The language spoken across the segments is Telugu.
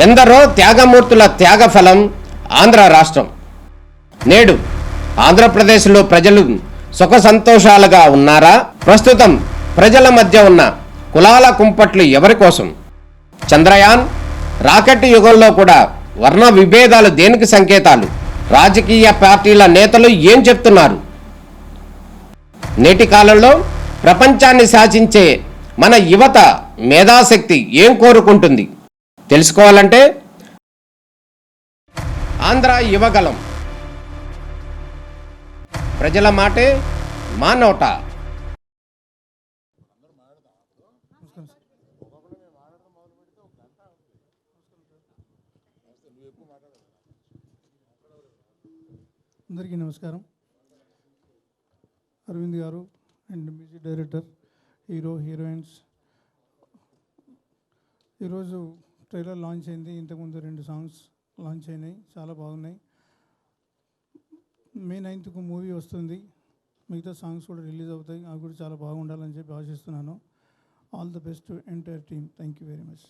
ఎందరో త్యాగమూర్తుల త్యాగఫలం ఆంధ్ర రాష్ట్రం. నేడు ఆంధ్రప్రదేశ్లో ప్రజలు సుఖ సంతోషాలుగా ఉన్నారా? ప్రస్తుతం ప్రజల మధ్య ఉన్న కులాల కుంపట్లు ఎవరి కోసం? చంద్రయాన్ రాకెట్ యుగంలో కూడా వర్ణ విభేదాలు దేనికి సంకేతాలు? రాజకీయ పార్టీల నేతలు ఏం చెప్తున్నారు? నేటి కాలంలో ప్రపంచాన్ని శాసించే మన యువత మేధాశక్తి ఏం కోరుకుంటుంది? తెలుసుకోవాలంటే ఆంధ్ర యువగలం. ప్రజల మాటే మా నోట. అందరికీ నమస్కారం. అరవింద్ గారు and music director, hero, heroines, ఈరోజు ట్రైలర్ లాంచ్ అయింది. ఇంతకుముందు 2 సాంగ్స్ లాంచ్ అయినాయి, చాలా బాగున్నాయి. మే 9th మూవీ వస్తుంది, మిగతా సాంగ్స్ కూడా రిలీజ్ అవుతాయి. అవి కూడా చాలా బాగుండాలని చెప్పి ఆశిస్తున్నాను. All the best to entire team. Thank you very much.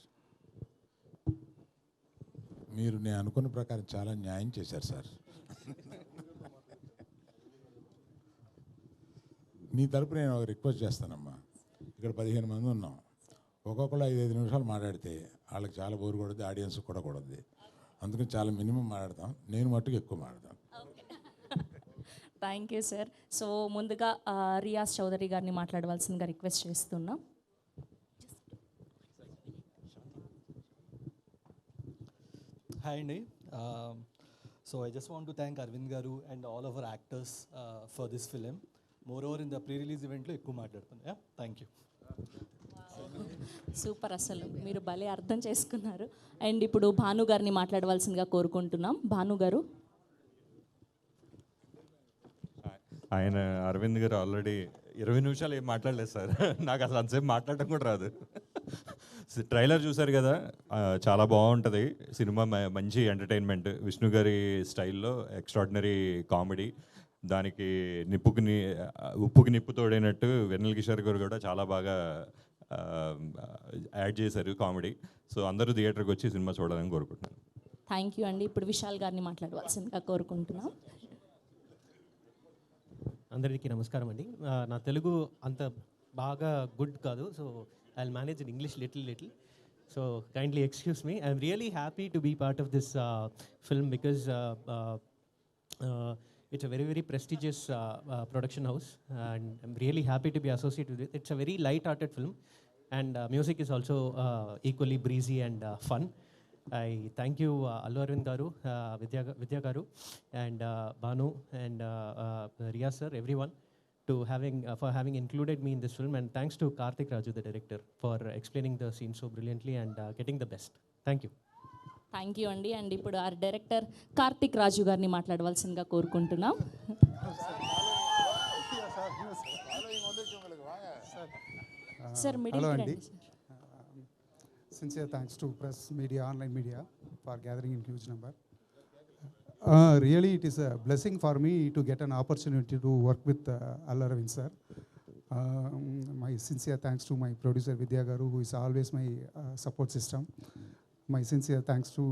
మీరు నేను అనుకున్న ప్రకారం చాలా న్యాయం చేశారు సార్. మీ తరపు నేను ఒక రిక్వెస్ట్ చేస్తానమ్మా. ఇక్కడ 15 మంది ఉన్నాం, ఒక్కొక్కరు 5-5 నిమిషాలు మాట్లాడితే వాళ్ళకి చాలా బోరు కొడుద్ది, ఆడియన్స్ కూడా కొడుద్ది. అందుకని చాలా మినిమం మాట్లాడతాం. నేను మట్టుకు ఎక్కువ మాట్లాడతాను. Thank you sir. సో ముందుగా రియాజ్ చౌదరి గారిని మాట్లాడవలసిందిగా రిక్వెస్ట్ చేస్తున్నాం. హాయ్ అండి. So I just want to thank Arvind garu and all of our actors for this film. Moreover, in the pre-release event లో ఎక్కువ మాట్లాడుతున్నాను. Thank you. సూపర్, అసలు మీరు భలే అర్థం చేసుకున్నారు. అండ్ ఇప్పుడు భాను గారిని మాట్లాడవలసిందిగా కోరుకుంటున్నాం. భాను గారు. ఆయన అరవింద్ గారు ఆల్రెడీ 20 నిమిషాలు ఏం మాట్లాడలేదు సార్. నాకు అసలు అంతసేపు మాట్లాడటం కూడా రాదు. ట్రైలర్ చూసారు కదా, చాలా బాగుంటుంది సినిమా. మంచి ఎంటర్టైన్మెంట్, విష్ణు గారి స్టైల్లో ఎక్స్ట్రాడినరీ కామెడీ. దానికి ఉప్పుకి నిప్పు తోడైనట్టు వెన్నెల కిషోర్ గారు కూడా చాలా బాగా యాడ్ చేశారు కామెడీ. సో అందరూ థియేటర్కి వచ్చి సినిమా చూడాలని కోరుకుంటున్నాను. థ్యాంక్ యూ అండి. ఇప్పుడు విశాల్ గారిని మాట్లాడవలసిందిగా కోరుకుంటున్నాం. అందరికీ నమస్కారం అండి. నా తెలుగు అంత బాగా గుడ్ కాదు, so I will manage in English little. So kindly excuse me. I'm really happy to be part of this film because it's a very prestigious production house, and I'm really happy to be associated with it. It's a very light-hearted film, and music is also equally breezy and fun. I thank you Allu Arvind garu, Vidya garu, and Banu and Riya sir, everyone for having included me in this film, and thanks to Karthik Raju, the director, for explaining the scene so brilliantly and getting the best. Thank you. Thank you అండి. అండ్ ఇప్పుడు ఆ డైరెక్టర్ కార్తిక్ రాజు గారిని మాట్లాడవలసిందిగా కోరుకుంటున్నాం. సార్ హలో అండి. Sincere thanks to press media, online media for gathering in huge number. Really it is a blessing for me to get an opportunity to work with Allu Arvind sir. My sincere thanks to my producer Vidya garu, who is always my support system. My sincere thanks to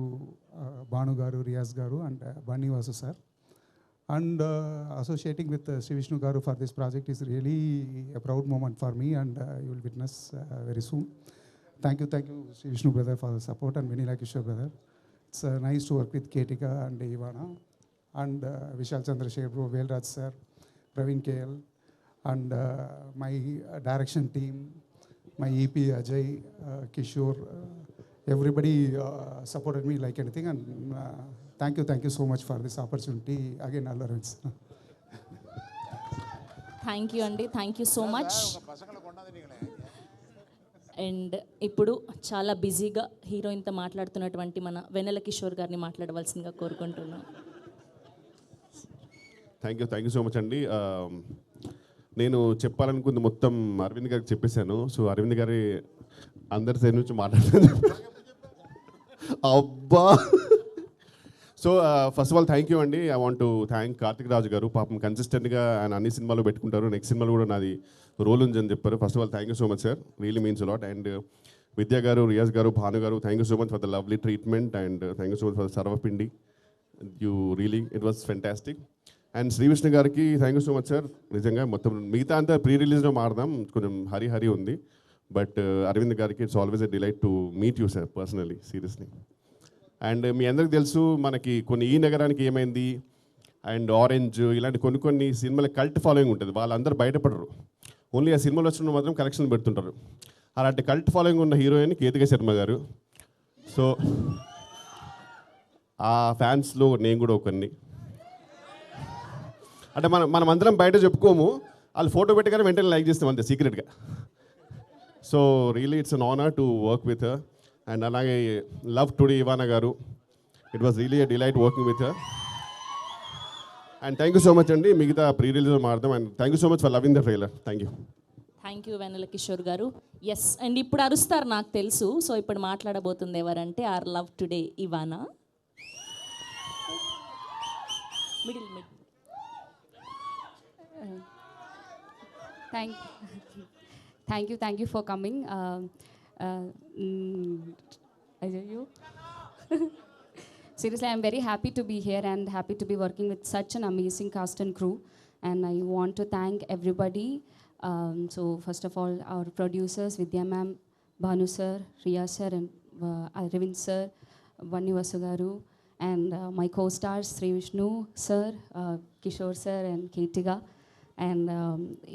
Banu garu, Riyaz garu, and Bani Vasu sir. And associating with Sri Vishnu garu for this project is really a proud moment for me, and you will witness very soon. Thank you Sri Vishnu brother for the support, and Venila Kishore brother. It's nice to work with Ketika and Ivana, and Vishal Chandrasekhar bro, Velraj sir, Praveen KL, and my direction team, my EP Ajay, Kishore, everybody supported me like anything, and thank you so much for this opportunity again, Allu Arvind sir. Thank you అండి. Thank you so much. And ఇప్పుడు చాలా బిజీగా హీరోయిన్తో మాట్లాడుతున్నటువంటి మన వెన్నెల కిషోర్ గారిని మాట్లాడవలసిందిగా కోరుకుంటున్నాం. థ్యాంక్ యూ సో మచ్ అండి. నేను చెప్పాలనుకుంది మొత్తం అరవింద్ గారికి చెప్పేశాను. సో అరవింద్ గారి అందరి సైడ్ నుంచి మాట్లాడుతాను. అబ్బా. So first of all thank you అండి. I want to thank Karthik Raju garu. పాపం కన్సిస్టెంట్గా ఆయన అన్ని సినిమాలు పెట్టుకుంటారు. నెక్స్ట్ సినిమాలో కూడా నాది రోల్ ఉందని చెప్పారు. First of all thank you so much sir, really means a lot. And Vidya garu, Riaz garu, Bhanu garu, thank you so much for the lovely treatment and thank you so much for sarvapindi. You really it was fantastic. And Shri Vishnu గారికి thank you so much sir. నిజంగా మొత్తం మిగతా అంతా ప్రీ రిలీజ్లో మారదాం, కొంచెం హరి ఉంది. బట్ అరవింద్ గారికి it's always a delight to meet you sir personally, seriously. And మీ అందరికి తెలుసు మనకి కొన్ని ఈ నగరానికి ఏమైంది అండ్ ఆరెంజ్ ఇలాంటి కొన్ని సినిమాల కల్ట్ ఫాలోయింగ్ ఉంటుంది. వాళ్ళందరూ బయటపడరు, ఓన్లీ ఆ సినిమాలు వచ్చిన మాత్రం కలెక్షన్లు పెడుతుంటారు. అలాంటి కల్ట్ ఫాలోయింగ్ ఉన్న హీరోయిన్ కేతిక శర్మ గారు. సో ఆ ఫ్యాన్స్లో నేను కూడా ఒకరిని. అంటే మనం అందరం బయట చెప్పుకోము, వాళ్ళు ఫోటో పెట్టగానే వెంటనే లైక్ చేస్తాం అంతే సీక్రెట్గా. So really it's an honour to work with her. And అలాగే Love Today Ivana garu, it was really a delight working with her. And thank you so much అండి. మిగతా ప్రీ రిలీజ్ మారుదాం. And thank you so much for loving the trailer. Thank you. Thank you Vennela Kishore garu. Yes, and ఇప్పుడు అరుస్తారు నాకు తెలుసు. సో ఇప్పుడు మాట్లాడబోతుంది ఎవరంటే our Love Today Ivana. Middle Thank you for coming. Seriously, I'm very happy to be here and happy to be working with such an amazing cast and crew. And I want to thank everybody. So first of all, our producers, Vidya ma'am, Bhanu sir, Riya sir, and Arvind sir, Vanni Vasu garu, and my co-stars Sri Vishnu sir, Kishore sir, and Keetiga. And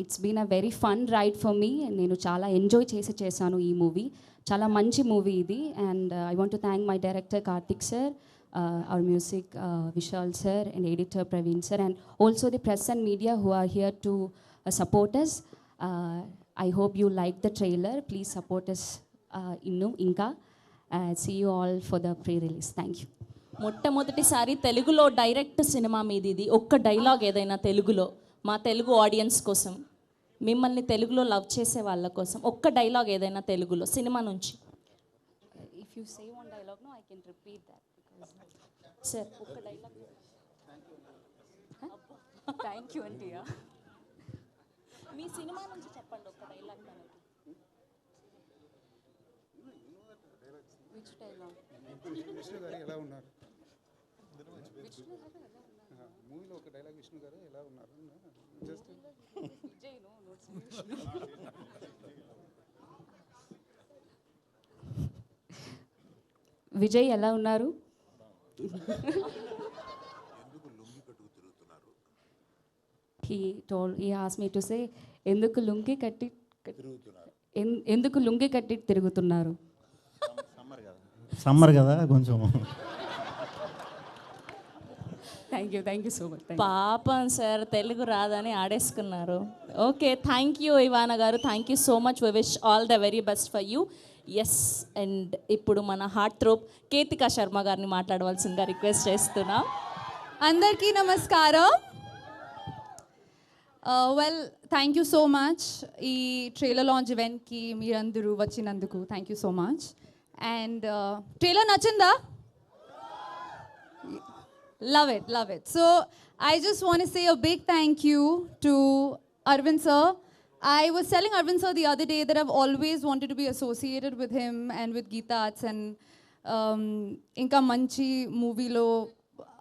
it's been a very fun ride for me. నేను చాలా ఎంజాయ్ చేశాను ఈ మూవీ. చాలా మంచి మూవీ ఇది. And I want to thank my director Karthik sir, our music Vishal sir, and editor Praveen sir, and also the press and media who are here to support us. I hope you like the trailer. Please support us ఇంకా. See you all for the pre release. Thank you. మొట్టమొదటిసారి తెలుగులో డైరెక్ట్ సినిమా మీది ఇది. ఒక్క డైలాగ్ ఏదైనా తెలుగులో మా తెలుగు ఆడియన్స్ కోసం, మిమ్మల్ని తెలుగులో లవ్ చేసే వాళ్ళ కోసం ఒక్క డైలాగ్ ఏదైనా తెలుగులో సినిమా నుంచి. If you say one dialogue no I can repeat that. Sir ఒక్క డైలాగ్. థ్యాంక్ యూ అండియా. మీ సినిమా నుంచి చెప్పండి ఒక్క డైలాగ్. Which dialogue? విష్ణు గారు ఎలా ఉన్నారు మూవీలో ఒక డైలాగ్, విష్ణు గారు ఎలా ఉన్నారు జస్ట్ విజయ్ ఎలా ఉన్నారు? he asked me to say ఎందుకు లుంగి కట్టి తిరుగుతున్నారు. సమ్మర్ కదా కొంచెం. Thank you so much. పాపం సార్ తెలుగు రాదని ఆడేసుకున్నారు. Okay, thank you Ivana garu. Thank you so much. We wish all the very best for you. Yes, and ఇప్పుడు మన హార్ట్ థ్రోప్ కేతికా శర్మ గారిని మాట్లాడవలసిందిగా రిక్వెస్ట్ చేస్తున్నాం. అందరికీ నమస్కారం. Well, thank you so much ఈ ట్రైలర్ లాంచ్ ఈవెంట్కి మీరందరూ వచ్చినందుకు thank you so much. And trailer నచ్చిందా? Love it. So I just want to say a big thank you to Arvind sir. I was telling Arvind sir the other day that I've always wanted to be associated with him and with Geeta Arts, and inka manchi movie lo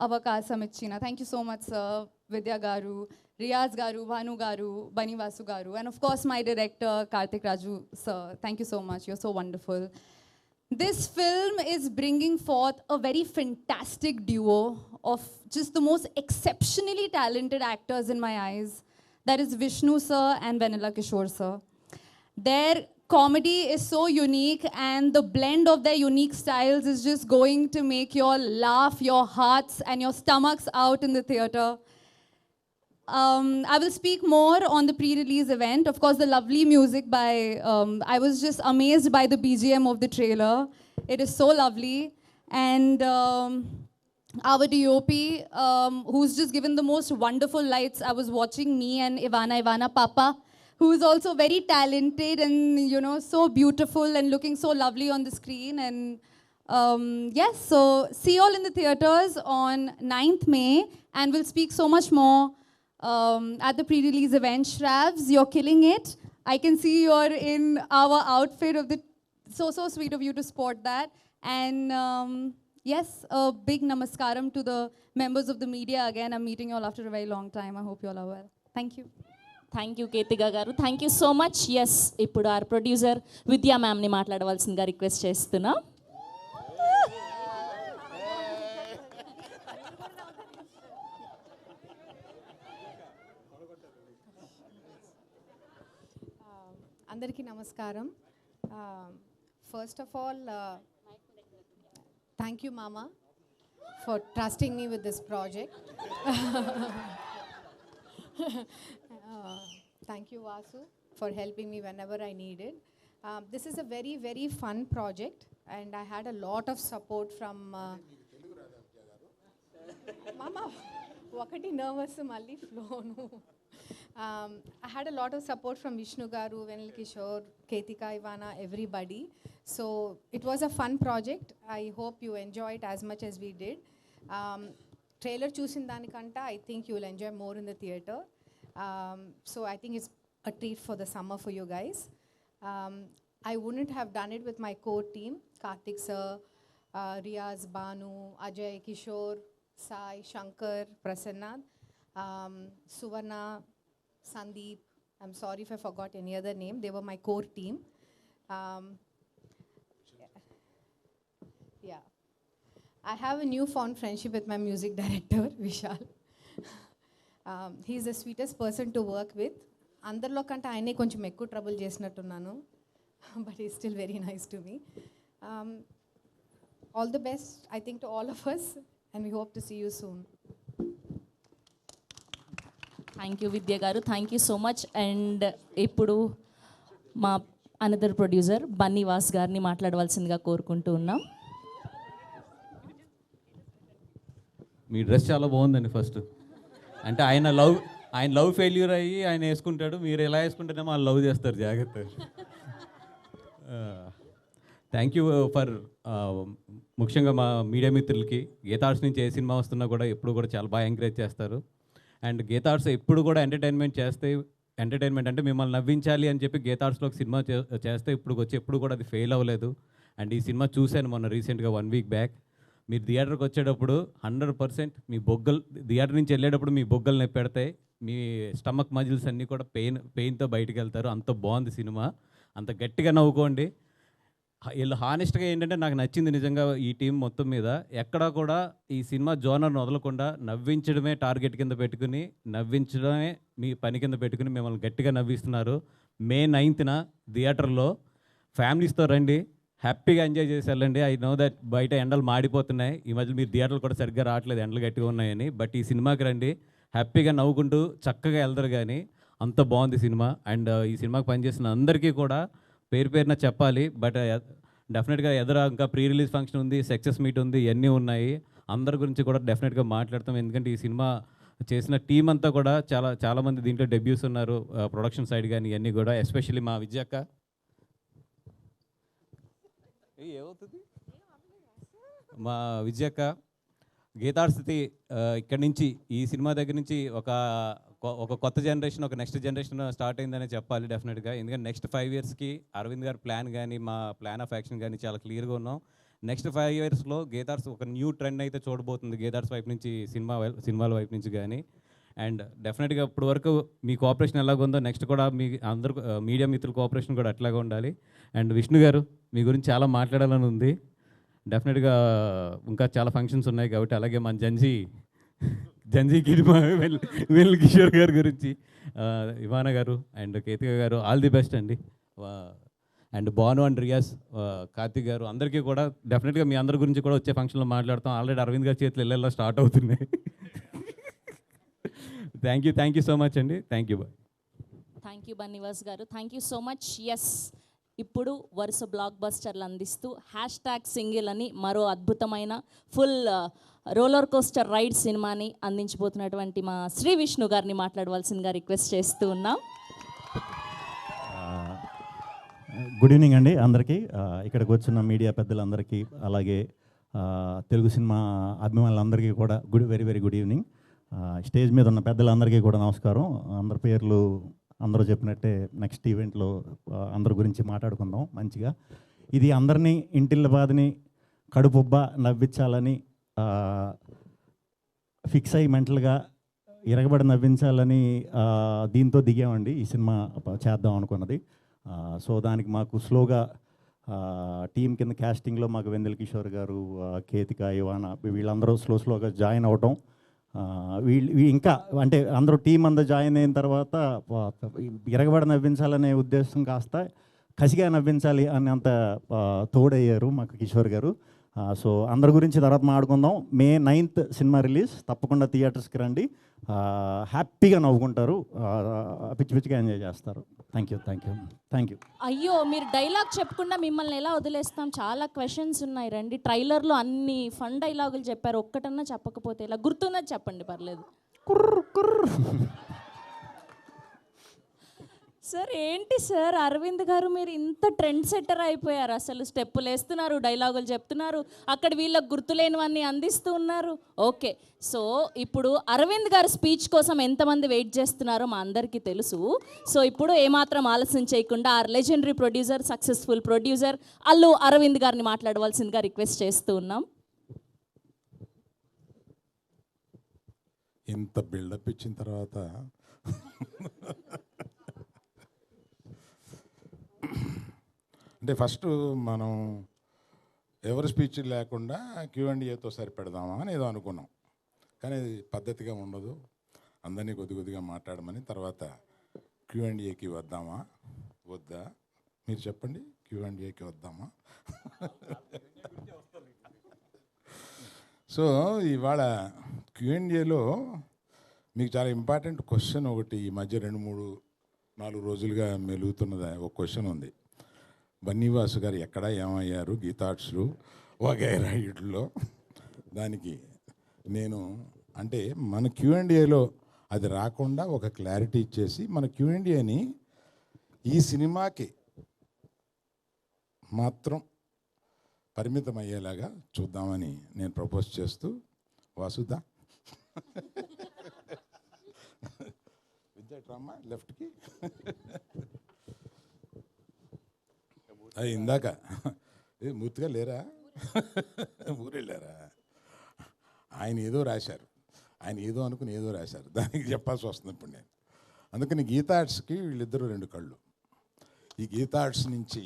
avakasam ichina. Thank you so much sir. Vidya garu, Riyaz garu, Bhanu garu, Bani Vasu garu, and of course my director Karthik Raju sir. Thank you so much. You're so wonderful. This film is bringing forth a very fantastic duo of just the most exceptionally talented actors in my eyes. That is Vishnu sir and Vanilla Kishore sir. Their comedy is so unique, and the blend of their unique styles is just going to make you all laugh your hearts and your stomachs out in the theater. I will speak more on the pre-release event. Of course, the lovely music by, I was just amazed by the BGM of the trailer. It is so lovely. And our DOP, who's just given the most wonderful lights. I was watching me and Ivana Papa, who is also very talented and, you know, so beautiful and looking so lovely on the screen. And yes, so see you all in the theaters on 9th May, and we'll speak so much more at the pre-release event. Shravs, you're killing it. I can see you're in our outfit of the so sweet of you to support that. And yes, a big namaskaram to the members of the media. Again, I'm meeting you all after a very long time. I hope you all are well. Thank you. Thank you Ketika garu, thank you so much. Yes, ఇప్పుడు ఆర్ ప్రొడ్యూసర్ విద్యా మ్యామ్ని మాట్లాడవలసిందిగా రిక్వెస్ట్ చేస్తున్నా. అందరికీ నమస్కారం. First of all thank you మామా for trusting me with this project. Thank you, Vasu, for helping me whenever I needed. This is a very, very fun project, and I had a lot of support from... Mama, wakati nervous malli flow no. I had a lot of support from Vishnu Garu, Venil Kishore, Ketika, Ivana, everybody. So it was a fun project. I hope you enjoy it as much as we did. Trailer చూసిన దానికంటే I think you will enjoy more in the theatre. So I think it's a treat for the summer for you guys. I wouldn't have done it with my core team, Karthik sir, Riaz, Banu, Ajay, Kishore, Sai, Shankar, Prasanna, Suvarna, Sandeep. I'm sorry if I forgot any other name. They were my core team. Yeah. I have a newfound friendship with my music director, Vishal. He's the sweetest person to work with. అందరిలో కంటే ఆయనే కొంచెం ఎక్కువ ట్రబుల్ చేసినట్టున్నాను, but is still very nice to me. All the best I think to all of us, and we hope to see you soon. Thank you Vidya garu, thank you so much. And ఇప్పుడు మా అనదర్ ప్రొడ్యూసర్ బన్నీవాస్ గారిని మాట్లాడవలసిందిగా కోరుకుంటూ ఉన్నాం. మీ డ్రెస్ చాలా బాగుందండి. ఫస్ట్ అంటే ఆయన లవ్ ఫెయిల్యూర్ అయ్యి ఆయన వేసుకుంటాడు, మీరు ఎలా వేసుకుంటేనేమో వాళ్ళు లవ్ చేస్తారు, జాగ్రత్త. థ్యాంక్ యూ ఫర్ ముఖ్యంగా మా మీడియా మిత్రులకి. గీతార్ట్స్ నుంచి ఏ సినిమా వస్తున్నా కూడా ఎప్పుడు కూడా చాలా బాగా ఎంకరేజ్ చేస్తారు. అండ్ గీతార్ట్స్ ఎప్పుడు కూడా ఎంటర్టైన్మెంట్ అంటే మిమ్మల్ని నవ్వించాలి అని చెప్పి గీతార్ట్స్లో ఒక సినిమా చేస్తే ఇప్పుడు వచ్చి ఎప్పుడు కూడా అది ఫెయిల్ అవ్వలేదు. అండ్ ఈ సినిమా చూశాను మొన్న రీసెంట్గా 1 week బ్యాక్. మీరు థియేటర్కి వచ్చేటప్పుడు 100% మీ థియేటర్ నుంచి వెళ్ళేటప్పుడు మీ బొగ్గలు నొప్పి పెడతాయి, మీ స్టమక్ మజిల్స్ అన్నీ కూడా పెయిన్తో బయటికి వెళ్తారు. అంత బాగుంది సినిమా, అంత గట్టిగా నవ్వుకోండి. వీళ్ళు హానెస్ట్గా ఏంటంటే నాకు నచ్చింది నిజంగా ఈ టీం మొత్తం మీద. ఎక్కడా కూడా ఈ సినిమా జోనర్ను వదలకుండా నవ్వించడమే టార్గెట్ కింద పెట్టుకుని, నవ్వించడమే మీ పని కింద పెట్టుకుని మిమ్మల్ని గట్టిగా నవ్విస్తున్నారు. May 9th థియేటర్లో ఫ్యామిలీస్తో రండి, హ్యాపీగా ఎంజాయ్ చేసి వెళ్ళండి. ఐ నో దట్ బయట ఎండలు మాడిపోతున్నాయి, ఈ మధ్య మీరు థియేటర్లు కూడా సరిగ్గా రావట్లేదు, ఎండలు గట్టిగా ఉన్నాయని. బట్ ఈ సినిమాకి రండి, హ్యాపీగా నవ్వుకుంటూ చక్కగా వెళ్తారు. కానీ అంత బాగుంది సినిమా. అండ్ ఈ సినిమాకి పనిచేసిన అందరికీ కూడా పేరున చెప్పాలి. బట్ డెఫినెట్గా ఇంకా ప్రీ రిలీజ్ ఫంక్షన్ ఉంది, సక్సెస్ మీట్ ఉంది, ఇవన్నీ ఉన్నాయి. అందరి గురించి కూడా డెఫినెట్గా మాట్లాడతాం. ఎందుకంటే ఈ సినిమా చేసిన టీం అంతా కూడా చాలామంది దీంట్లో డెబ్యూస్ ఉన్నారు, ప్రొడక్షన్ సైడ్ కానీ ఇవన్నీ కూడా. ఎస్పెషల్లీ మా విద్యక్క ఏమవుతుంది మా విజయక్క గీతార్స్థితి ఇక్కడి నుంచి ఈ సినిమా దగ్గర నుంచి ఒక కొత్త జనరేషన్, ఒక నెక్స్ట్ జనరేషన్ స్టార్ట్ అయిందనే చెప్పాలి డెఫినెట్గా. ఎందుకంటే నెక్స్ట్ 5 yearsకి అరవింద్ గారి ప్లాన్ కానీ మా ప్లాన్ ఆఫ్ యాక్షన్ కానీ చాలా క్లియర్గా ఉన్నాం. నెక్స్ట్ 5 yearsలో గీతార్స్ ఒక న్యూ ట్రెండ్ అయితే చూడబోతుంది గీతార్స్ వైపు నుంచి, సినిమాల వైపు నుంచి కానీ. అండ్ డెఫినెట్గా ఇప్పటి వరకు మీ కోఆపరేషన్ ఎలాగుందో నెక్స్ట్ కూడా మీ అందరూ మీడియా మిత్రుల కోఆపరేషన్ కూడా అట్లాగే ఉండాలి. అండ్ విష్ణు గారు మీ గురించి చాలా మాట్లాడాలని ఉంది. డెఫినెట్గా ఇంకా చాలా ఫంక్షన్స్ ఉన్నాయి కాబట్టి, అలాగే మన జంజీ కిడిమా వెల్ కిషోర్ గారి గురించి, ఇవానా గారు అండ్ కేతిక గారు, ఆల్ ది బెస్ట్ అండి. అండ్ బాను అండ్ రియాజ్, కార్తిక్ గారు, అందరికీ కూడా డెఫినెట్గా మీ అందరి గురించి కూడా వచ్చే ఫంక్షన్లో మాట్లాడతాం. ఆల్రెడీ అరవింద్ గారి చేతులు వెళ్ళేలా స్టార్ట్ అవుతున్నాయి. థ్యాంక్ యూ సో మచ్ అండి. థ్యాంక్ యూ బన్నీవాస్ గారు, thank you so much. Yes, ఇప్పుడు వరుస బ్లాక్ బస్టర్లు అందిస్తూ #సింగిల్ అని మరో అద్భుతమైన ఫుల్ రోలర్ కోస్టర్ రైడ్ సినిమాని అందించబోతున్నటువంటి మా శ్రీ విష్ణు గారిని మాట్లాడవలసిందిగా రిక్వెస్ట్ చేస్తూ ఉన్నాం. గుడ్ ఈవినింగ్ అండి అందరికీ, ఇక్కడికి వచ్చిన మీడియా పెద్దలందరికీ, అలాగే తెలుగు సినిమా అభిమానులందరికీ కూడా very very good evening. Stage మీద ఉన్న పెద్దలందరికీ కూడా నమస్కారం. అందరి పేర్లు అందరూ చెప్పినట్టే నెక్స్ట్ ఈవెంట్లో అందరి గురించి మాట్లాడుకుందాం మంచిగా. ఇది అందరినీ ఇంటిళ్ళ బాధని కడుపుబ్బ నవ్వించాలని ఫిక్స్ అయ్యి మెంటల్గా ఇరగబడి నవ్వించాలని దీంతో దిగామండి ఈ సినిమా చేద్దాం అనుకున్నది. సో దానికి మాకు స్లోగా టీం కింద క్యాస్టింగ్లో మాకు వెన్నెల కిషోర్ గారు, కేతిక, ఇవానా వీళ్ళందరూ స్లోగా జాయిన్ అవటం, వీళ్ళు ఇంకా అంటే అందరూ టీం అంతా జాయిన్ అయిన తర్వాత ఇరగబడి నవ్వించాలనే ఉద్దేశం కాస్త కసిగా నవ్వించాలి అని తోడయ్యారు మాకు కిషోర్ గారు. సో అందరి గురించి తర్వాత మాట్లాడుకుందాం. May 9th సినిమా రిలీజ్, తప్పకుండా థియేటర్స్కి రండి, హ్యాపీగా నవ్వుకుంటారు, పిచ్చిగా ఎంజాయ్ చేస్తారు. Thank you. అయ్యో, మీరు డైలాగ్ చెప్పకుండా మిమ్మల్ని ఎలా వదిలేస్తాం? చాలా క్వశ్చన్స్ ఉన్నాయి, రండి. ట్రైలర్లో అన్ని ఫన్ డైలాగులు చెప్పారు, ఒక్కటన్నా చెప్పకపోతే ఇలా గుర్తున్నది చెప్పండి, పర్లేదు. సార్ ఏంటి సార్ అరవింద్ గారు, మీరు ఇంత ట్రెండ్ సెట్టర్ అయిపోయారు. అసలు స్టెప్పులు వేస్తున్నారు, డైలాగులు చెప్తున్నారు, అక్కడ వీళ్ళకి గుర్తులేనివన్నీ అందిస్తూ ఉన్నారు. ఓకే, సో ఇప్పుడు అరవింద్ గారు స్పీచ్ కోసం ఎంతమంది వెయిట్ చేస్తున్నారో మా అందరికీ తెలుసు. సో ఇప్పుడు ఏమాత్రం ఆలస్యం చేయకుండా ఆ legendary producer, successful producer Allu Aravind గారిని మాట్లాడవలసిందిగా రిక్వెస్ట్ చేస్తూ ఉన్నాం. ఇంత బిల్డప్ ఇచ్చిన తర్వాత అంటే ఫస్ట్ మనం ఎవరి స్పీచ్ లేకుండా Q&Aతో సరిపెడదామా అని ఏదో అనుకున్నాం, కానీ అది పద్ధతిగా ఉండదు. అందరినీ కొద్దిగా మాట్లాడమని తర్వాత Q&Aకి వద్దామా వద్దా, మీరు చెప్పండి. Q&Aకి వద్దామా? సో ఇవాళ Q&Aలో మీకు చాలా ఇంపార్టెంట్ క్వశ్చన్ ఒకటి ఈ మధ్య 2-3-4 రోజులుగా మెలుగుతున్నది ఒక క్వశ్చన్ ఉంది. బన్నీవాసు గారు ఎక్కడ ఏమయ్యారు గీతార్ట్స్లు వగైరా వీటిలో. దానికి నేను అంటే మన Q&Aలో అది రాకుండా ఒక క్లారిటీ ఇచ్చేసి మన Q&Aని ఈ సినిమాకి మాత్రం పరిమితం అయ్యేలాగా చూద్దామని నేను ప్రపోజ్ చేస్తూ, వాసుదా విద్యాట్రామా లెఫ్ట్కి అది ఇందాక మూర్తిగా లేరా, ఊరెళ్ళారా? ఆయన ఏదో రాశారు, ఆయన ఏదో అనుకుని ఏదో రాశారు, దానికి చెప్పాల్సి వస్తుంది ఇప్పుడు నేను. అందుకని గీతార్ట్స్కి వీళ్ళిద్దరూ 2 కళ్ళు. ఈ గీతార్ట్స్ నుంచి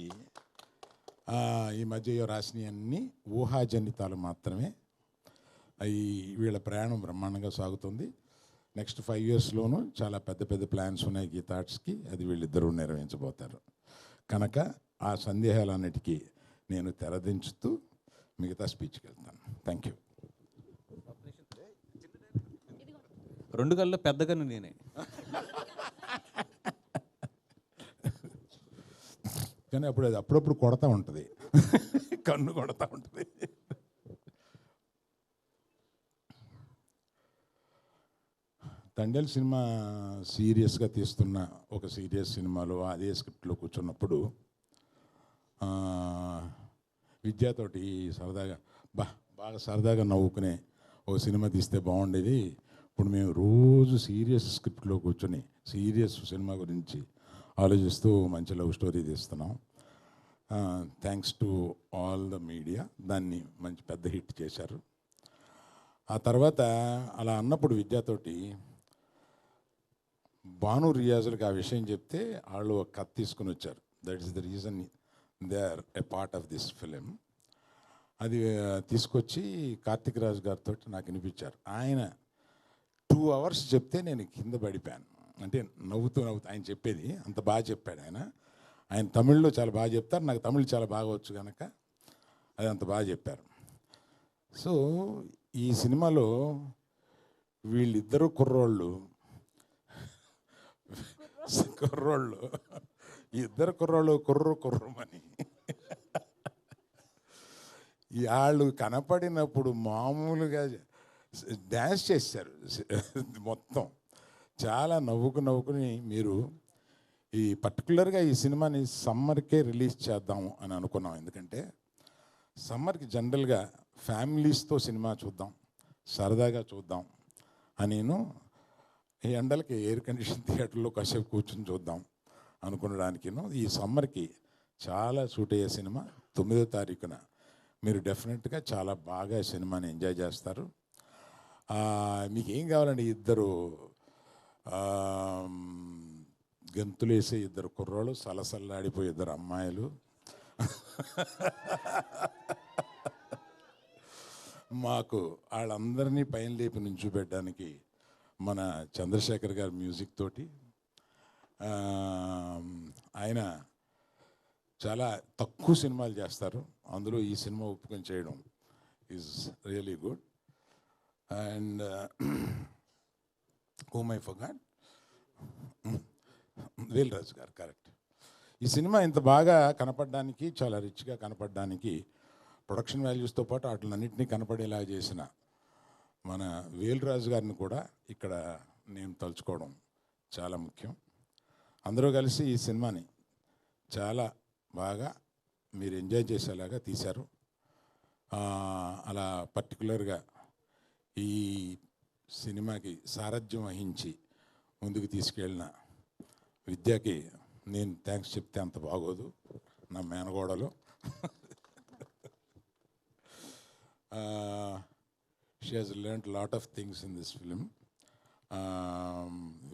ఈ మధ్య రాసినవి అన్నీ ఊహాజనితాలు మాత్రమే. అవి వీళ్ళ ప్రయాణం బ్రహ్మాండంగా సాగుతుంది. నెక్స్ట్ 5 yearsలోనూ చాలా పెద్ద ప్లాన్స్ ఉన్నాయి గీతార్ట్స్కి, అది వీళ్ళిద్దరూ నెరవేర్చబోతారు. కనుక ఆ సందేహాలన్నిటికీ నేను తెరదించుతూ మిగతా స్పీచ్కి వెళ్తాను. Thank you. 2 కళ్ళు పెద్దగాను నేనే. కానీ అప్పుడు అది అప్పుడప్పుడు కొడతా ఉంటుంది, కన్ను కొడతా ఉంటుంది. తండేల్ సినిమా సీరియస్గా తీస్తున్న ఒక సీరియస్ సినిమాలో అదే స్క్రిప్ట్లో కూర్చున్నప్పుడు విద్యతోటి సరదాగా బాగా సరదాగా నవ్వుకునే ఒక సినిమా తీస్తే బాగుండేది. ఇప్పుడు మేము రోజు సీరియస్ స్క్రిప్ట్లో కూర్చొని సీరియస్ సినిమా గురించి ఆలోచిస్తూ మంచి లవ్ స్టోరీ తీస్తున్నాం. Thanks to all the media, దాన్ని మంచి పెద్ద హిట్ చేశారు. ఆ తర్వాత అలా అన్నప్పుడు విద్యతోటి భాను రియాజులకు ఆ విషయం చెప్తే వాళ్ళు ఒక కథ తీసుకుని వచ్చారు. That is the reason they are a part of this film. అది తీసుకొచ్చి కార్తిక్ రాజు గారితో నాకు వినిపించారు. ఆయన 2 hours చెప్తే నేను కింద పడిపోయాను. అంటే నవ్వుతూ ఆయన చెప్పేది అంత బాగా చెప్పాడు. ఆయన తమిళ్లో చాలా బాగా చెప్తారు, నాకు తమిళ్ చాలా బాగా వచ్చు కనుక అది అంత బాగా చెప్పారు. సో ఈ సినిమాలో వీళ్ళిద్దరూ కుర్రోళ్ళు ఇద్దరు కుర్రోళ్ళు కుర్రమని వాళ్ళు కనపడినప్పుడు మామూలుగా డ్యాన్స్ చేశారు మొత్తం. చాలా నవ్వుకుని మీరు ఈ పర్టికులర్గా ఈ సినిమాని సమ్మర్కే రిలీజ్ చేద్దాము అని అనుకున్నాం. ఎందుకంటే సమ్మర్కి జనరల్గా ఫ్యామిలీస్తో సినిమా చూద్దాం, సరదాగా చూద్దాం అని ఈ ఎండలకి ఎయిర్ కండిషన్ థియేటర్లో కాసేపు కూర్చొని చూద్దాం అనుకునడానికి ఈ సమ్మర్కి చాలా సూట్ అయ్యే సినిమా 9వ తారీఖున మీరు డెఫినెట్గా చాలా బాగా సినిమాని ఎంజాయ్ చేస్తారు. మీకు ఏం కావాలండి, ఇద్దరు గెంతులేసే ఇద్దరు కుర్రోళ్ళు, సలసల్లాడిపోయే ఇద్దరు అమ్మాయిలు, మాకు వాళ్ళందరినీ పైన లేపి నుంచోబెట్టడానికి మన చంద్రశేఖర్ గారి మ్యూజిక్ తోటి. ఆయన చాలా తక్కువ సినిమాలు చేస్తారు, అందులో ఈ సినిమా ఒప్పుకొని చేయడం is really good. And whom I forgot, Vel Raju garu, correct. ఈ సినిమా ఇంత బాగా కనపడడానికి, చాలా రిచ్గా కనపడడానికి, ప్రొడక్షన్ వాల్యూస్తో పాటు వాటిలన్నింటినీ కనపడేలా చేసిన మన వేల్ రాజు గారిని కూడా ఇక్కడ నేను తలుచుకోవడం చాలా ముఖ్యం. అందరూ కలిసి ఈ సినిమాని చాలా బాగా మీరు ఎంజాయ్ చేసేలాగా తీశారు. అలా పర్టికులర్గా ఈ సినిమాకి సారథ్యం వహించి ముందుకు తీసుకెళ్ళిన విద్యకి నేను థ్యాంక్స్ చెప్తే అంత బాగోదు, నా మేనగోడలు. She has learned lot of things in this film.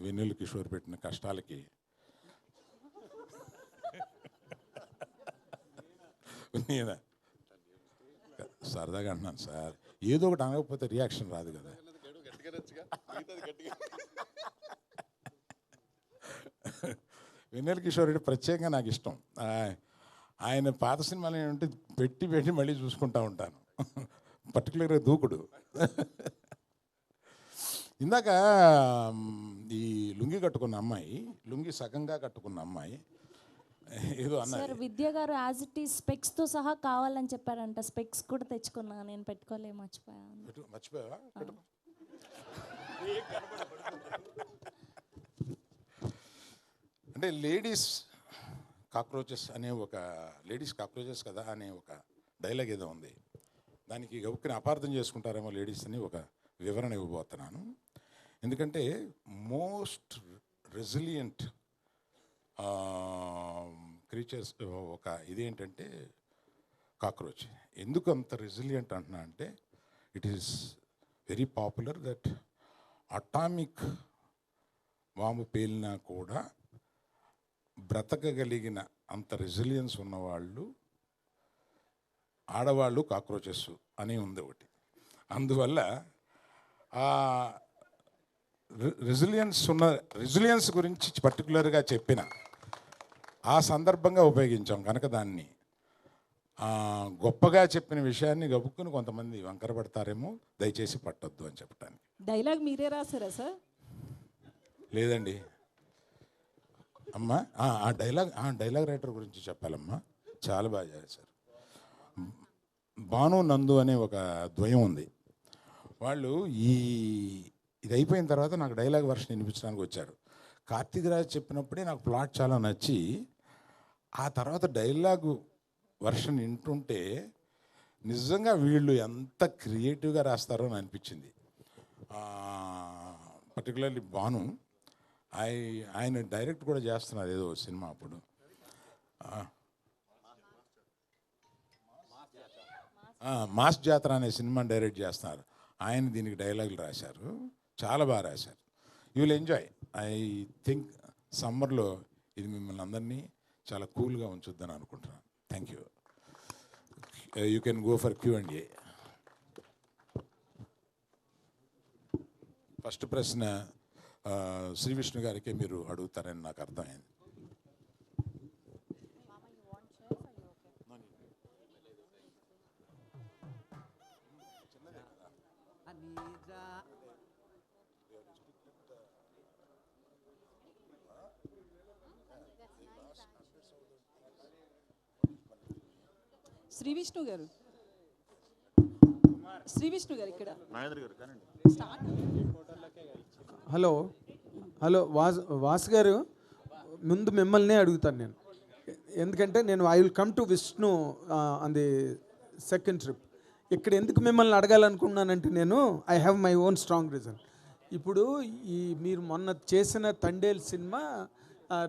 Vennela Kishore పెట్టిన కష్టాలకి నేనా సరదాగా అంటున్నాను సార్, ఏదో ఒకటి అనకపోతే రియాక్షన్ రాదు కదా. వెన్నెల కిషోర్ రెడ్డి ప్రత్యేకంగా నాకు ఇష్టం. ఆయన పాత సినిమాలు ఏంటంటే పెట్టి పెట్టి మళ్ళీ చూసుకుంటూ ఉంటాను, పర్టికులర్గా దూకుడు. ఇందాక ఈ లుంగి కట్టుకున్న అమ్మాయి, లుంగి సగంగా కట్టుకున్న అమ్మాయి ఏదో అన్నారు. విద్య గారు యాజ్ ఇట్ ఈస్ స్పెక్స్తో సహా కావాలని చెప్పారంట. స్పెక్స్ కూడా తెచ్చుకున్నా, నేను పెట్టుకోలే, మర్చిపోయాను. మర్చిపోయావా? అంటే లేడీస్ కాక్రోచెస్ అనే ఒక, లేడీస్ కాక్రోచెస్ కదా అనే ఒక డైలాగ్ ఏదో ఉంది, దానికి గబుక్కుని అపార్థం చేసుకుంటారేమో లేడీస్ అని ఒక వివరణ ఇవ్వబోతున్నాను. ఎందుకంటే మోస్ట్ రెసిలియంట్ క్రీచర్స్ ఒక ఇదేంటంటే కాక్రోచ్. ఎందుకు అంత రెసిలియంట్ అంటున్నా అంటే, it is very popular that atomic bomb పేలినా కూడా బ్రతకగలిగిన అంత రెసిలియన్స్ ఉన్నవాళ్ళు ఆడవాళ్ళు కాక్రోచెస్ అని ఉంది ఒకటి. అందువల్ల ఆ రెసిలియన్స్ గురించి పర్టికులర్గా చెప్పిన ఆ సందర్భంగా ఉపయోగించాం కనుక దాన్ని గొప్పగా చెప్పిన విషయాన్ని గబుక్కుని కొంతమంది వంకరపడతారేమో, దయచేసి పట్టొద్దు అని చెప్పడానికి. డైలాగ్ మీరే రాసారా సార్? లేదండి అమ్మా, ఆ డైలాగ్ రైటర్ గురించి చెప్పాలమ్మా, చాలా బాగా చేశారు. భాను నందు అనే ఒక ద్వయం ఉంది, వాళ్ళు ఇది అయిపోయిన తర్వాత నాకు డైలాగ్ వర్షన్ వినిపించడానికి వచ్చారు. కార్తీక్ రాజ్ చెప్పినప్పుడే నాకు ప్లాట్ చాలా నచ్చి, ఆ తర్వాత డైలాగు వర్షన్ వింటుంటే నిజంగా వీళ్ళు ఎంత క్రియేటివ్గా రాస్తారో అని అనిపించింది. పర్టికులర్లీ భాను, ఆయన డైరెక్ట్ కూడా చేస్తున్నారు ఏదో సినిమా అప్పుడు. మాస్ జాతర అనే సినిమా డైరెక్ట్ చేస్తున్నారు ఆయన, దీనికి డైలాగులు రాశారు, చాలా బాగా రాశారు. You will enjoy. I think సమ్మర్లో ఇది మిమ్మల్ని అందరినీ చాలా కూల్గా ఉంచుద్దని అనుకుంటున్నాను. Thank you. You can go for Q&A. First ప్రశ్న శ్రీ విష్ణు గారికి మీరు అడుగుతారని నాకు అర్థమైంది. శ్రీ విష్ణు గారు, శ్రీ విష్ణు గారు ఇక్కడ. హలో వాసు గారు, ముందు మిమ్మల్నే అడుగుతాను నేను, ఎందుకంటే నేను I will come to Vishnu on the second trip. ఇక్కడ ఎందుకు మిమ్మల్ని అడగాలనుకున్నానంటే, నేను I have my own strong reason. ఇప్పుడు మీరు మొన్న చేసిన Thandel cinema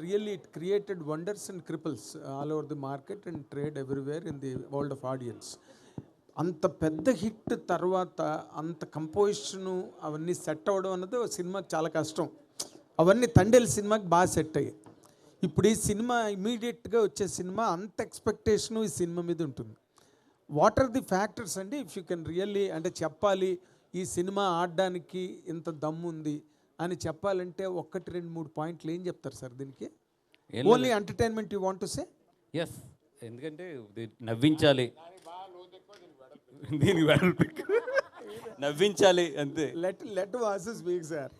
really it created wonders and cripples all over the market and trade everywhere in the world of audience. అంత పెద్ద హిట్ తర్వాత అంత కంపోజిషను అవన్నీ సెట్ అవ్వడం అన్నది సినిమాకి చాలా కష్టం. అవన్నీ తండేలు సినిమాకి బాగా సెట్ అయ్యాయి. ఇప్పుడు ఈ సినిమా ఇమీడియట్గా వచ్చే సినిమా అంత ఎక్స్పెక్టేషను ఈ సినిమా మీద ఉంటుంది. వాట్ ఆర్ ది ఫ్యాక్టర్స్ అండి ఇఫ్ యూ కెన్ రియల్లీ అంటే చెప్పాలి ఈ సినిమా ఆడడానికి ఇంత దమ్ము ఉంది అని చెప్పాలంటే 1, 2, 3 పాయింట్లు ఏం చెప్తారు సార్ దీనికి? Only entertainment you want to say? Yes, ఎందుకంటే నవ్వించాలి, దీనికి నవ్వించాలి అంతే. లెట్ వాసెస్ స్పీక్ సార్.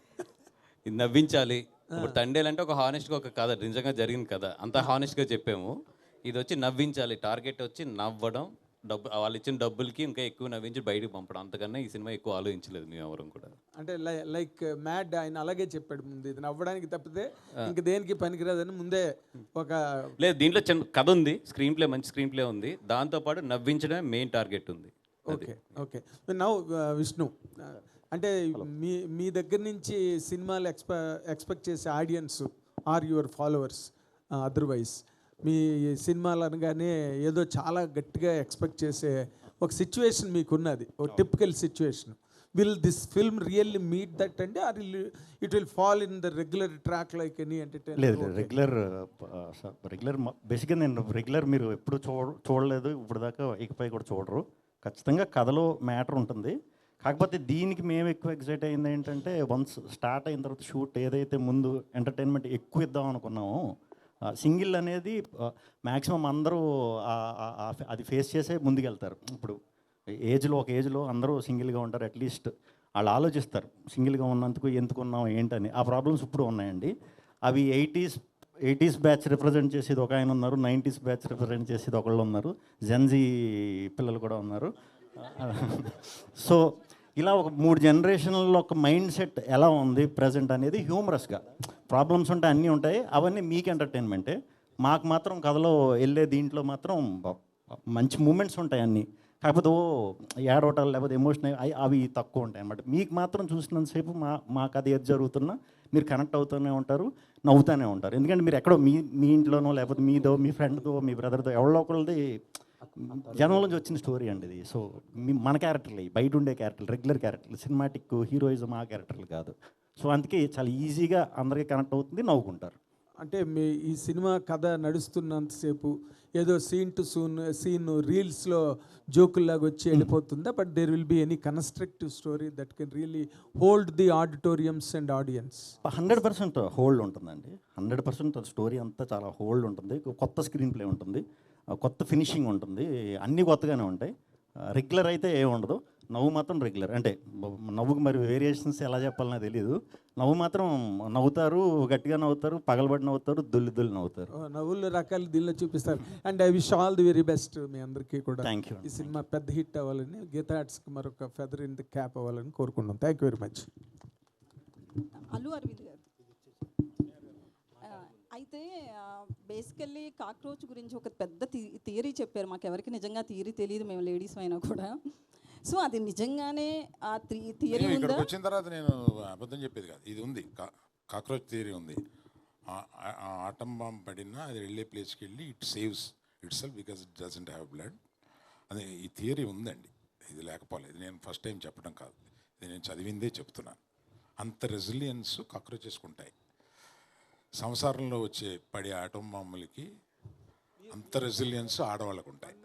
ఇది నవ్వించాలి. ఇప్పుడు తండేలు అంటే ఒక హానెస్ట్గా ఒక కథ, నిజంగా జరిగిన కథ, అంత హానెస్ట్గా చెప్పాము. ఇది వచ్చి నవ్వించాలి, టార్గెట్ వచ్చి నవ్వడం, వాళ్ళు ఇచ్చిన డబ్బులకి ఇంకా ఎక్కువ నవ్వించి బయటకు పంపడం. అంతకన్నా ఈ సినిమా ఎక్కువ ఆలోచించలేదు మేము ఎవరం కూడా. అంటే లైక్ మ్యాడ్ ఆయన అలాగే చెప్పాడు ముందు, ఇది నవ్వడానికి తప్పితే ఇంక దేనికి పనికిరాదని ముందే ఒక లేదు. దీంట్లో చిన్న కథ ఉంది, స్క్రీన్ ప్లే మంచి స్క్రీన్ ప్లే ఉంది, దాంతోపాటు నవ్వించడమే మెయిన్ టార్గెట్ ఉంది. Okay okay. నౌ విష్ణు, అంటే మీ దగ్గర నుంచి సినిమాలు ఎక్స్పెక్ట్ చేసే audience are your followers, otherwise మీ సినిమాలు అనగానే ఏదో చాలా గట్టిగా ఎక్స్పెక్ట్ చేసే ఒక సిచ్యువేషన్ మీకున్నది, ఒక typical situation. Will this film really meet that అండి, or it will fall in the regular track like any entertainment? లేదు, రెగ్యులర్ బేసిక్గా నేను రెగ్యులర్ మీరు ఎప్పుడు చూడలేదు ఇప్పుడు దాకా, ఇకపై కూడా చూడరు. ఖచ్చితంగా కథలో మ్యాటర్ ఉంటుంది. కాకపోతే దీనికి మేము ఎక్కువ ఎక్సైట్ అయింది ఏంటంటే, వన్స్ స్టార్ట్ అయిన తర్వాత షూట్ ఏదైతే ముందు ఎంటర్టైన్మెంట్ ఎక్కువ ఇద్దాం అనుకున్నామో, సింగిల్ అనేది మ్యాక్సిమం అందరూ అది ఫేస్ చేసే ముందుకెళ్తారు. ఇప్పుడు ఒక ఏజ్లో అందరూ సింగిల్గా ఉంటారు, అట్లీస్ట్ వాళ్ళు ఆలోచిస్తారు సింగిల్గా ఉన్నందుకు ఎందుకున్నాం ఏంటని. ఆ ప్రాబ్లమ్స్ ఇప్పుడు ఉన్నాయండి. అవి 80s బ్యాచ్ రిప్రజెంట్ చేసేది ఒక ఆయన ఉన్నారు, 90s బ్యాచ్ రిప్రజెంట్ చేసేది ఒకళ్ళు ఉన్నారు, జెన్జీ పిల్లలు కూడా ఉన్నారు. సో ఇలా ఒక 3 జనరేషన్లో ఒక మైండ్ సెట్ ఎలా ఉంది ప్రజెంట్ అనేది హ్యూమరస్గా. ప్రాబ్లమ్స్ ఉంటాయి, అన్నీ ఉంటాయి, అవన్నీ మీకు ఎంటర్టైన్మెంటే. మాకు మాత్రం కథలో వెళ్ళే దీంట్లో మాత్రం మంచి మూమెంట్స్ ఉంటాయి అన్నీ. కాకపోతే ఏడవటాలు లేకపోతే ఎమోషనల్ అవి తక్కువ ఉంటాయి అన్నమాట. మీకు మాత్రం చూసినంతసేపు మాకు అది ఏది జరుగుతున్నా మీరు కనెక్ట్ అవుతూనే ఉంటారు, నవ్వుతూనే ఉంటారు. ఎందుకంటే మీరు ఎక్కడో మీ ఇంట్లోనో లేకపోతే మీదో మీ ఫ్రెండ్తో మీ బ్రదర్తో ఎవరో ఒకళ్ళది జనం నుంచి వచ్చిన స్టోరీ అండి ఇది. సో మన క్యారెక్టర్లు, బయట ఉండే క్యారెక్టర్లు, రెగ్యులర్ క్యారెక్టర్లు, సినిమాటిక్ హీరోయిజం ఆ క్యారెక్టర్లు కాదు. సో అందుకే చాలా ఈజీగా అందరికీ కనెక్ట్ అవుతుంది, నవ్వుకుంటారు. అంటే మీ ఈ సినిమా కథ నడుస్తున్నంతసేపు ఏదో సీన్ రీల్స్లో జోకుల్లాగా వచ్చి వెళ్ళిపోతుందా? But there will be any constructive story that can really hold the auditoriums and audience? 100% hold ఉంటుందండి. 100% స్టోరీ అంతా చాలా హోల్డ్ ఉంటుంది. కొత్త స్క్రీన్ ప్లే ఉంటుంది, కొత్త ఫినిషింగ్ ఉంటుంది, అన్నీ కొత్తగానే ఉంటాయి. రెగ్యులర్ అయితే ఏముండదు, నవ్వు మాత్రం రెగ్యులర్. అంటే నవ్వుకి మరి వేరియేషన్స్ ఎలా చెప్పాలనే తెలియదు. నవ్వు మాత్రం నవ్వుతారు, గట్టిగా నవ్వుతారు, పగలబడి నవ్వుతారు, దొల్లి నవ్వుతారు. నవ్వులు రకాలు దీనిలో చూపిస్తారు. And I wish all the very best మీ అందరికీ కూడా. Thank you. ఈ సినిమా పెద్ద హిట్ అవ్వాలని, గీతా ఆర్ట్స్కి మరొక ఫెదర్ ఇన్ ది క్యాప్ అవ్వాలని కోరుకున్నాం. Thank you very much. Allu Aravind గారు, అయితే బేసికల్లీ కాక్రోచ్ గురించి ఒక పెద్ద థియరీ చెప్పారు. మాకు ఎవరికి నిజంగా థియరీ తెలియదు, మేము లేడీస్ అయినా కూడా. సో అది నిజంగానే ఆ థియరీ ఉందా? వచ్చిన తర్వాత నేను అబద్ధం చెప్పేది కాదు, ఇది ఉంది, కాక్రోచ్ థియరీ ఉంది. ఆటం బాంబ్ పడినా అది వెళ్ళే ప్లేస్కి వెళ్ళి it saves it self because it doesn't have blood అని ఈ థియరీ ఉందండి. ఇది లేకపోలేదు, నేను ఫస్ట్ టైం చెప్పడం కాదు, ఇది నేను చదివిందే చెప్తున్నాను. అంత రెసిలియన్స్ కాక్రోచెస్కి ఉంటాయి. సంసారంలో వచ్చే పడే ఆటం బాంబులకి అంత రెసిలియన్స్ ఆడవాళ్ళకు ఉంటాయి.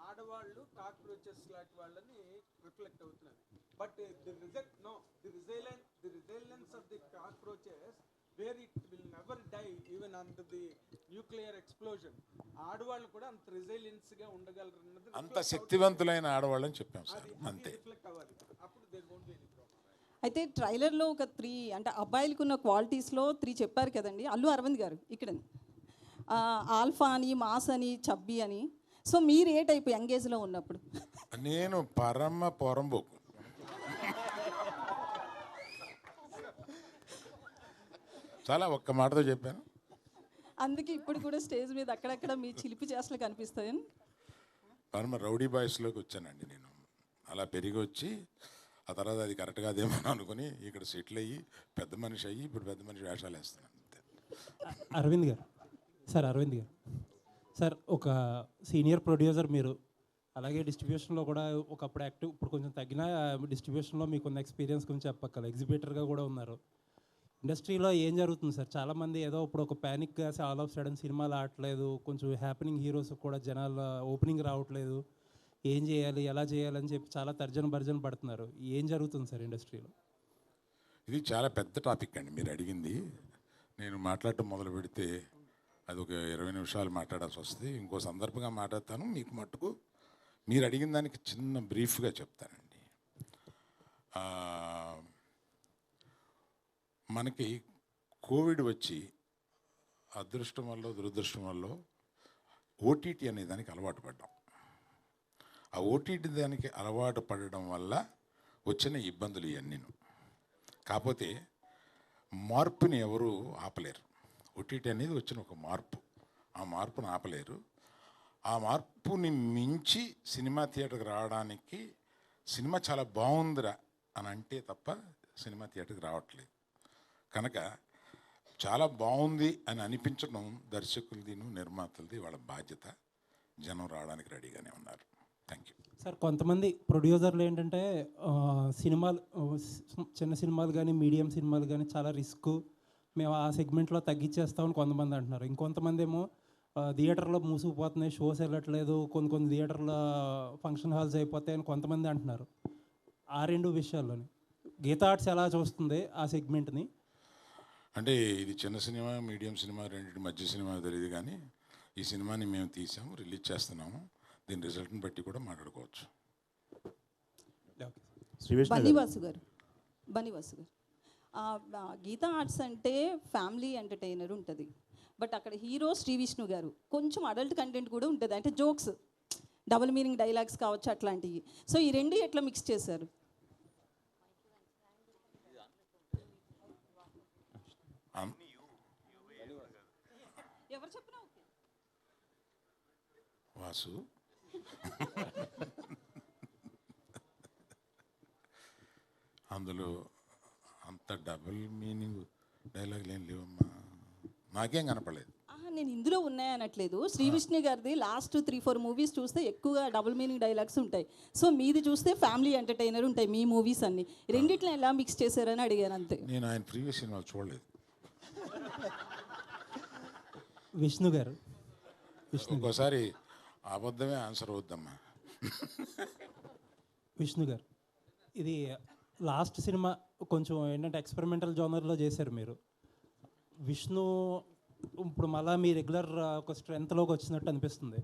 ఆడవాళ్ళు కాక్రోచెస్ లాంటి వాళ్ళని రిఫ్లెక్ట్ అవుతున్నారు. But the resilience of the cockroaches where it will never die even under the nuclear explosion. ఆడవాళ్ళు కూడా అంత రెసిలియన్స్ గా ఉండగలరు అన్నది, అంత శక్తివంతులైన ఆడవాళ్ళని చెప్పాం సార్, అంతే. అప్పుడు there won't be any problem. అయితే ట్రైలర్లో ఒక 3 అంటే అబ్బాయిలకు ఉన్న క్వాలిటీస్లో 3 చెప్పారు కదండి అల్లు అరవింద్ గారు ఇక్కడ. ఆల్ఫా అని, మాస్ అని, చబ్బీ అని. సో మీరు ఏ టైప్ యంగేజ్లో ఉన్నప్పుడు? నేను పరమ పొరంబోకు. చాలా ఒక్క మాటతో చెప్పాను. అందుకే ఇప్పుడు కూడా స్టేజ్ మీద అక్కడక్కడ మీ చిలిపి చేష్టలు కనిపిస్తాయని. పరమ రౌడీ బాయ్స్లోకి వచ్చానండి నేను. అలా పెరిగి వచ్చి ఆ తర్వాత అది కరెక్ట్ కాదేమో అనుకుని ఇక్కడ సెటిల్ అయ్యి పెద్ద మనిషి అయ్యి ఇప్పుడు పెద్ద మనిషి వేషాలు వేస్తున్నాను అంతే. అరవింద్ గారు సార్ ఒక సీనియర్ ప్రొడ్యూసర్ మీరు, అలాగే డిస్ట్రిబ్యూషన్లో కూడా ఒకప్పుడు యాక్టివ్, ఇప్పుడు కొంచెం తగ్గిన డిస్ట్రిబ్యూషన్లో మీకున్న ఎక్స్పీరియన్స్ గురించి చెప్పక్కల, ఎగ్జిబిటర్గా కూడా ఉన్నారు. ఇండస్ట్రీలో ఏం జరుగుతుంది సార్? చాలామంది ఏదో ఇప్పుడు ఒక ప్యానిక్గా ఆల్ ఆఫ్ సడన్ సినిమాలు ఆడట్లేదు, కొంచెం హ్యాపెనింగ్ హీరోస్ కూడా జనాలు ఓపెనింగ్ రావట్లేదు, ఏం చేయాలి ఎలా చేయాలని చెప్పి చాలా తర్జన పడుతున్నారు. ఏం జరుగుతుంది సార్ ఇండస్ట్రీలో? ఇది చాలా పెద్ద టాపిక్ అండి మీరు అడిగింది. నేను మాట్లాడటం మొదలు పెడితే అది ఒక 20 నిమిషాలు మాట్లాడాల్సి వస్తుంది. ఇంకో సందర్భంగా మాట్లాడతాను. మీకు మట్టుకు మీరు అడిగిన దానికి చిన్న బ్రీఫ్గా చెప్తానండి. మనకి కోవిడ్ వచ్చి అదృష్టం వల్ల దురదృష్టం వల్ల ఓటీటీ అనే దానికి అలవాటు పడ్డాం. ఆ ఓటీటీ దానికి అలవాటు పడడం వల్ల వచ్చిన ఇబ్బందులు ఇవన్నీ. కాకపోతే మార్పుని ఎవరు ఆపలేరు. ఓటీటీ అనేది వచ్చిన ఒక మార్పు, ఆ మార్పుని ఆపలేరు. ఆ మార్పుని మించి సినిమా థియేటర్కి రావడానికి సినిమా చాలా బాగుందిరా అని అంటే తప్ప సినిమా థియేటర్కి రావట్లేదు. కనుక చాలా బాగుంది అని అనిపించడం దర్శకులది నిర్మాతలది వాళ్ళ బాధ్యత. జనం రావడానికి రెడీగానే ఉన్నారు. Thank you sir. కొంతమంది ప్రొడ్యూసర్లు ఏంటంటే సినిమాలు, చిన్న సినిమాలు కానీ మీడియం సినిమాలు కానీ చాలా రిస్క్, మేము ఆ సెగ్మెంట్లో తగ్గించేస్తామని కొంతమంది అంటున్నారు. ఇంకొంతమంది ఏమో థియేటర్లో మూసుకుపోతున్నాయి, షోస్ వెళ్ళట్లేదు, కొన్ని థియేటర్లో ఫంక్షన్ హాల్స్ అయిపోతాయని కొంతమంది అంటున్నారు. ఆ రెండు విషయాల్లోని గీతా ఆర్ట్స్ ఎలా చూస్తుంది ఆ సెగ్మెంట్ని? అంటే ఇది చిన్న సినిమా, మీడియం సినిమా, రెండింటి మధ్య సినిమా తెలియదు, కానీ ఈ సినిమాని మేము తీసాము, రిలీజ్ చేస్తున్నాము. దీని రిజల్ట్ని బట్టి కూడా మాట్లాడుకోవచ్చు. బనివాసు గారు గీతా ఆర్ట్స్ అంటే ఫ్యామిలీ ఎంటర్టైనర్ ఉంటుంది, బట్ అక్కడ హీరో శ్రీ విష్ణు గారు కొంచెం అడల్ట్ కంటెంట్ కూడా ఉంటుంది, అంటే జోక్స్, డబుల్ మీనింగ్ డైలాగ్స్ కావచ్చు అట్లాంటివి. సో ఈ రెండు ఎట్లా మిక్స్ చేశారు? ఎవరు చెప్పినా ఓకే. వాసు అందులో అంత డబుల్ మీనింగ్ డైలాగులు ఏం లేవమ్మా, నాకేం కనపడలేదు. నేను ఇందులో ఉన్నాయనట్లేదు. శ్రీ విష్ణు గారిది లాస్ట్ 3-4 మూవీస్ చూస్తే ఎక్కువగా డబుల్ మీనింగ్ డైలాగ్స్ ఉంటాయి. సో మీది చూస్తే ఫ్యామిలీ ఎంటర్టైనర్ ఉంటాయి మీ మూవీస్ అన్ని. రెండిట్లో ఎలా మిక్స్ చేశారని అడిగాను అంతే. నేను ఆయన ప్రీవియస్ సినిమాలు చూడలేదు. విష్ణు గారు ఇంకోసారి అబద్ధమే ఆన్సర్ అవుద్దమ్మా. విష్ణు గారు, ఇది లాస్ట్ సినిమా కొంచెం ఏంటంటే ఎక్స్పెరిమెంటల్ జోనర్లో చేశారు మీరు. విష్ణు ఇప్పుడు మళ్ళీ మీ రెగ్యులర్ ఒక స్ట్రెంత్లోకి వచ్చినట్టు అనిపిస్తుంది.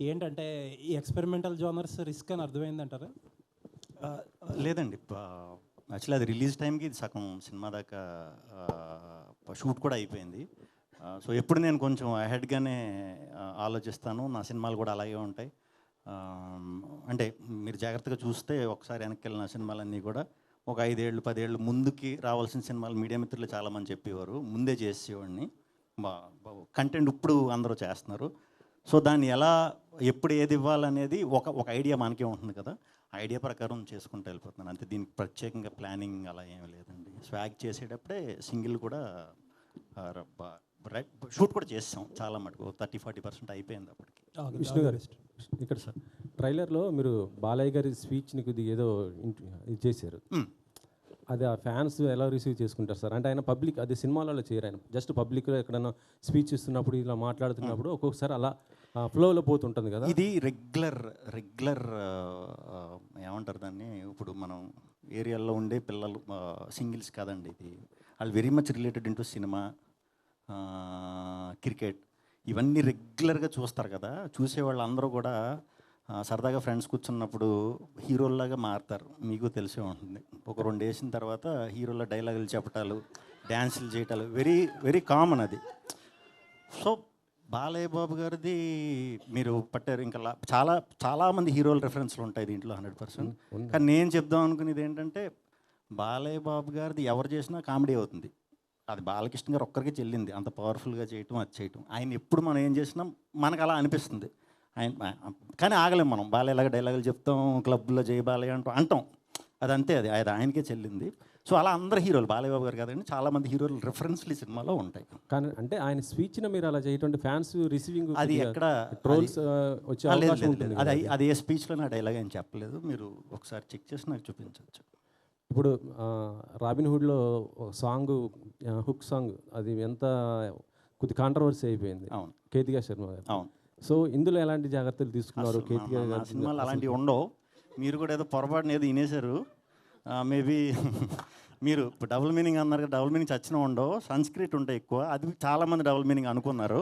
ఏంటంటే ఈ ఎక్స్పెరిమెంటల్ జోనర్స్ రిస్క్ అని అర్థమైందంటారా? లేదండి, యాక్చువల్లీ అది రిలీజ్ టైంకి ఇది సగం సినిమా దాకా షూట్ కూడా అయిపోయింది. సో ఎప్పుడు నేను కొంచెం అహెడ్గానే ఆలోచిస్తాను, నా సినిమాలు కూడా అలాగే ఉంటాయి. అంటే మీరు జాగ్రత్తగా చూస్తే ఒకసారి వెనక్కి వెళ్ళిన సినిమాలన్నీ కూడా ఒక 5 ఏళ్ళు 10 ఏళ్ళు ముందుకి రావాల్సిన సినిమాలు మీడియా మిత్రులు చాలామంది చెప్పేవారు, ముందే చేసేవాడిని. కంటెంట్ ఇప్పుడు అందరూ చేస్తున్నారు. సో దాన్ని ఎలా ఎప్పుడు ఏది ఇవ్వాలనేది ఒక ఐడియా మనకే ఉంటుంది కదా, ఐడియా ప్రకారం చేసుకుంటూ వెళ్ళిపోతున్నాను అంతే. దీనికి ప్రత్యేకంగా ప్లానింగ్ అలా ఏమీ లేదండి. స్వాగ్ చేసేటప్పుడే సింగిల్ కూడా షూట్ కూడా చేసాం చాలా మటుకు, 30-40% అయిపోయింది అప్పటికి. విష్ణు గారు ఇక్కడ సార్ ట్రైలర్లో మీరు బాలయ్య గారి స్పీచ్ని కొద్దిగా ఏదో ఇది చేశారు, అది ఆ ఫ్యాన్స్ ఎలా రిసీవ్ చేసుకుంటారు సార్? అంటే ఆయన పబ్లిక్, అది సినిమాలలో చేయరు, ఆయన జస్ట్ పబ్లిక్లో ఎక్కడైనా స్పీచ్ ఇస్తున్నప్పుడు ఇలా మాట్లాడుతున్నప్పుడు ఒక్కొక్కసారి అలా ఫ్లోలో పోతుంటుంది కదా. ఇది రెగ్యులర్ ఏమంటారు దాన్ని, ఇప్పుడు మనం ఏరియాలో ఉండే పిల్లలు సింగిల్స్ కాదండి, ఇది వాళ్ళు very much related into cinema, cricket, ఇవన్నీ రెగ్యులర్గా చూస్తారు కదా. చూసేవాళ్ళు అందరూ కూడా సరదాగా ఫ్రెండ్స్ కూర్చున్నప్పుడు హీరోల్లాగా మారుతారు, మీకు తెలిసే ఉంటుంది. ఒక 2 వేసిన తర్వాత హీరోల డైలాగులు చెప్పటాలు, డ్యాన్సులు చేయటాలు వెరీ కామన్ అది. సో బాలయ్య బాబు గారిది మీరు పట్టారు, ఇంకా చాలామంది హీరోల రెఫరెన్స్లు ఉంటాయి దీంట్లో 100%. కానీ నేను చెప్దాం అనుకునేది ఏంటంటే బాలయ్య బాబు గారిది ఎవరు చేసినా కామెడీ అవుతుంది. అది బాలకృష్ణ గారు ఒక్కరికి చెల్లింది, అంత పవర్ఫుల్గా చేయటం, అది చేయటం. ఆయన ఎప్పుడు మనం ఏం చేసినా మనకు అలా అనిపిస్తుంది. ఆయన కానీ ఆగలేం మనం, బాలయ్యలాగా డైలాగులు చెప్తాం, క్లబ్లో జై బాలయ్య అంటాం. అది అంతే, అది ఆయనకే చెల్లింది. సో అలా అందరు హీరోలు, బాలయ్య బాబు గారు కాదండి, చాలామంది హీరోలు రిఫరెన్స్లు ఈ సినిమాలో ఉంటాయి. కానీ అంటే ఆయన స్పీచ్ని మీరు అలా చేయటం ఫ్యాన్స్ రిసీవింగ్ అది ఎక్కడ ట్రోల్స్ వచ్చే అవకాశం ఉంటుంది అది కదా. అది ఏ స్పీచ్లో నా డైలాగ్ అని చెప్పలేదు, మీరు ఒకసారి చెక్ చేసి నాకు చూపించవచ్చు. ఇప్పుడు రాబిన్ హుడ్లో సాంగ్ హుక్ సాంగ్ అది ఎంత కొద్ది కాంట్రవర్సీ అయిపోయింది. అవును, కేతికా శర్మ గారు. అవును. సో ఇందులో ఎలాంటి జాగ్రత్తలు తీసుకున్నారు కేతికా గారు? సినిమాలు అలాంటివి ఉండవు, మీరు కూడా ఏదో పొరపాటున ఏదో వినేశారు. మేబీ మీరు డబుల్ మీనింగ్ అన్నారు కదా, డబుల్ మీనింగ్ చచ్చిన ఉండవు, సంస్క్రిట్ ఉంటాయి ఎక్కువ, అది చాలామంది డబుల్ మీనింగ్ అనుకున్నారు.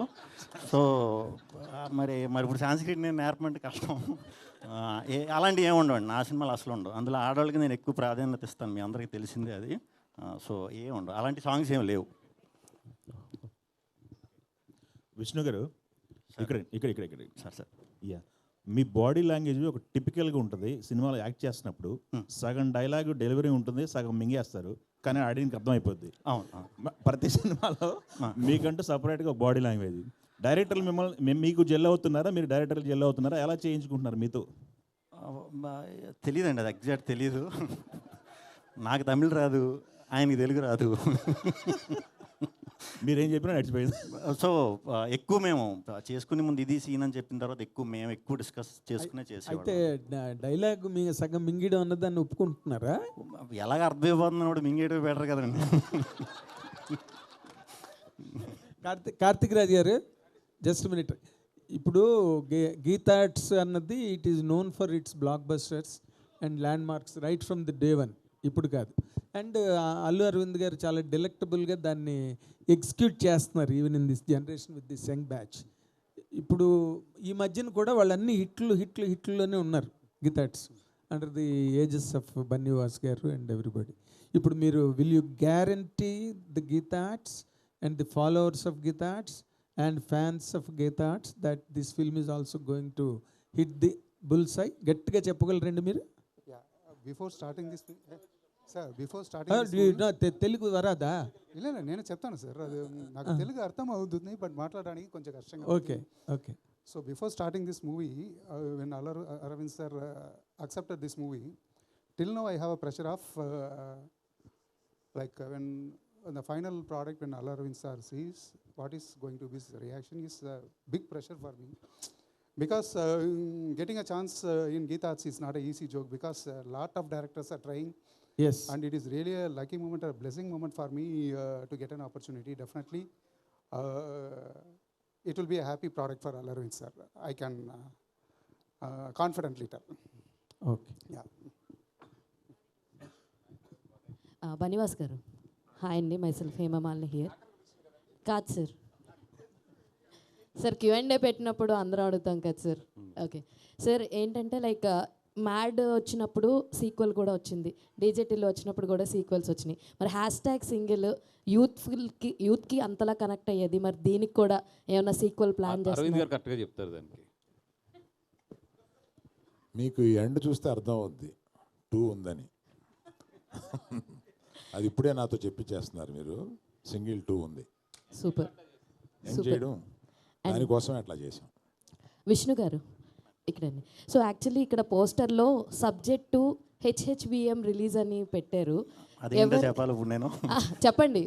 సో మరి ఇప్పుడు సంస్క్రిట్ నేను నేర్పమంటే కష్టం. అలాంటివి ఏమి ఉండవండి నా సినిమాలు, అసలు ఉండవు. అందులో ఆడవాళ్ళకి నేను ఎక్కువ ప్రాధాన్యత ఇస్తాను, మీ అందరికీ తెలిసిందే అది. సో ఏమి ఉండవు, అలాంటి సాంగ్స్ ఏమి లేవు. విష్ణు గారు, ఇక్కడ సార్ యా, మీ బాడీ లాంగ్వేజ్ ఒక టిపికల్గా ఉంటుంది. సినిమాలో యాక్ట్ చేస్తున్నప్పుడు సగం డైలాగ్ డెలివరీ ఉంటుంది, సగం మింగేస్తారు, కానీ ఆడియన్కి అర్థమైపోద్ది. ప్రతి సినిమాలో మీకంటూ సపరేట్గా ఒక బాడీ లాంగ్వేజ్. డైరెక్టర్లు మిమ్మల్ని మీకు జెల్ అవుతున్నారా, మీరు డైరెక్టర్లు జెల్ అవుతున్నారా, ఎలా చేయించుకుంటున్నారు మీతో? తెలియదండి, అది ఎగ్జాక్ట్ తెలీదు. నాకు తమిళ్ రాదు, ఆయనకి తెలుగు రాదు. మీరేం చెప్పినా నడిచిపోయింది. సో ఎక్కువ మేము చేసుకునే ముందు ఇది సీన్ అని చెప్పిన తర్వాత మేము ఎక్కువ డిస్కస్ చేసుకునే చేసేవాళ్ళం. అయితే డైలాగ్ మీ సగం మింగిడం అన్నది దాన్ని ఒప్పుకుంటున్నారా? ఎలాగ అర్థమైపోతుంది కూడా మింగేయడం బెటర్ కదండి. కార్తిక్ రాజ్ గారు, జస్ట్ మినిట్. ఇప్పుడు గీతాట్స్ అన్నది it is known for it's black busters and land marks right from the day one, ఇప్పుడు కాదు. అండ్ అల్లు అరవింద్ గారు చాలా డెలెక్టబుల్గా దాన్ని ఎగ్జిక్యూట్ చేస్తున్నారు even in this generation with this young batch. ఇప్పుడు ఈ మధ్యన కూడా వాళ్ళన్నీ హిట్లులోనే ఉన్నారు గీతాట్స్, under the ages of Bunny Vas గారు అండ్ ఎవ్రీబడి. ఇప్పుడు మీరు will you guarantee the గీతాట్స్ and the followers of గీతాట్స్ and fans of గీతాట్స్ that this film is also going to hit the bullseye? గట్టిగా చెప్పగలరండి మీరు? Before starting this sir, before starting Telugu వరాదా? ಇಲ್ಲ నేను చెప్తాను సార్, అది నాకు తెలుగు అర్థం అవుతుంది, బట్ మాట్లాడడానికి కొంచెం కష్టంగా. Okay okay. So before starting this movie, when Aravind sir accepted this movie, till now I have a pressure of like when the final product, when Arvind sir sees what is going to be his reaction, is big pressure for me. Because getting a chance in Geetaats is not an easy joke, because a lot of directors are trying. Yes. And it is really a lucky moment, a blessing moment for me to get an opportunity. Definitely, it will be a happy product for Arvind sir. I can confidently tell. Okay. Yeah. Bunny Vas గారు, హాయ్ అండి, మైసెల్ఫ్ హేమమాలిని హియర్. కాదు సార్, సార్ Q&A పెట్టినప్పుడు అందరూ అడుగుతాం కదా సార్. ఓకే సార్, ఏంటంటే లైక్ మ్యాడ్ వచ్చినప్పుడు సీక్వెల్ కూడా వచ్చింది, డీజేటీలో వచ్చినప్పుడు కూడా సీక్వెల్స్ వచ్చినాయి. మరి హ్యాష్ట్యాగ్ సింగిల్ యూత్కి అంతలా కనెక్ట్ అయ్యేది, మరి దీనికి కూడా ఏమైనా సీక్వెల్ ప్లాన్ చేస్తారు? అరవింద్ గారు కరెక్ట్గా చెప్తారు దానికి. మీకు ఈ ఎండ్ చూస్తే అర్థం అవుద్ది 2 ఉందని. అది ఇప్పుడే నాతో చెప్పించేస్తున్నారు మీరు, సింగిల్ 2 ఉంది. సూపర్ చేయడం దానికోసం అట్లా చేసాం. విష్ణు గారు ఇక్కడండి. సో యాక్చువల్లీ ఇక్కడ పోస్టర్లో సబ్జెక్టు HHVM రిలీజ్ అని పెట్టారు. చెప్పాలి ఇప్పుడు నేను? చెప్పండి.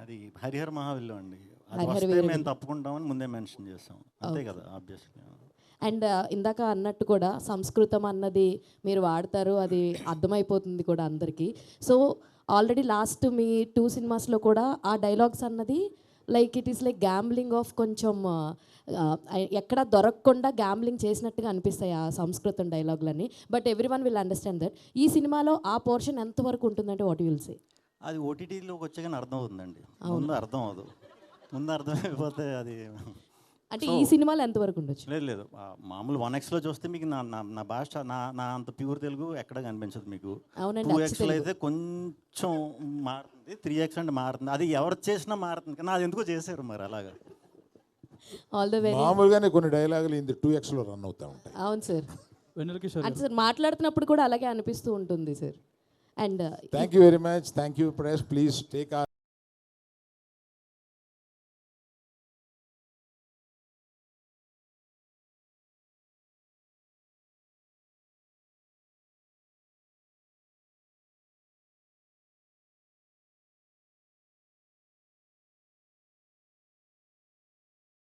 అది హరిహర మహావిల్లో అండి, మేము తప్పుకుంటామని ముందే మెన్షన్ చేసాం, అంతే కదా ఆబ్వియస్లీ. అండ్ ఇందాక అన్నట్టు కూడా సంస్కృతం అన్నది మీరు వాడతారు, అది అర్థమైపోతుంది కూడా అందరికీ. సో ఆల్రెడీ లాస్ట్ మీ 2 సినిమాస్లో కూడా ఆ డైలాగ్స్ అన్నది like it is like gambling of, కొంచెం ఎక్కడ దొరకకుండా గ్యాంబ్లింగ్ చేసినట్టుగా అనిపిస్తాయి ఆ సంస్కృతం డైలాగులన్నీ. But every one will understand that. ఈ సినిమాలో ఆ పోర్షన్ ఎంతవరకు ఉంటుందంటే వాట్ యు విల్ సే? అది ఓటీటీలోకి వచ్చాక అర్థం అవుతుందండి, ముందు అర్థం అవ్వదు. ముందు అర్థమైపోతే అది అంటే ఈ సినిమాలో ఎంతవరకు ఉండొచ్చు? లేదు మామూలు 1Xలో చూస్తే మీకు నా భాష నా అంత ప్యూర్ తెలుగు ఎక్కడ కనిపించదు మీకు. 2Xలో అయితే కొంచెం మారుతుంది, 3X అంటే మారుతుంది. అది ఎవరు చేసినా మారుతుంది, కానీ అది ఎందుకో చేశారు మరి అలాగా. మామూలుగానే కొన్ని డైలాగులు ఇంది 2Xలో రన్ అవుతా ఉంటాయి. అవును సార్, అంటే సార్ మాట్లాడుతున్నప్పుడు కూడా అలాగే అనిపిస్తూ ఉంటుంది sir. And thank you very much. Thank you. Please take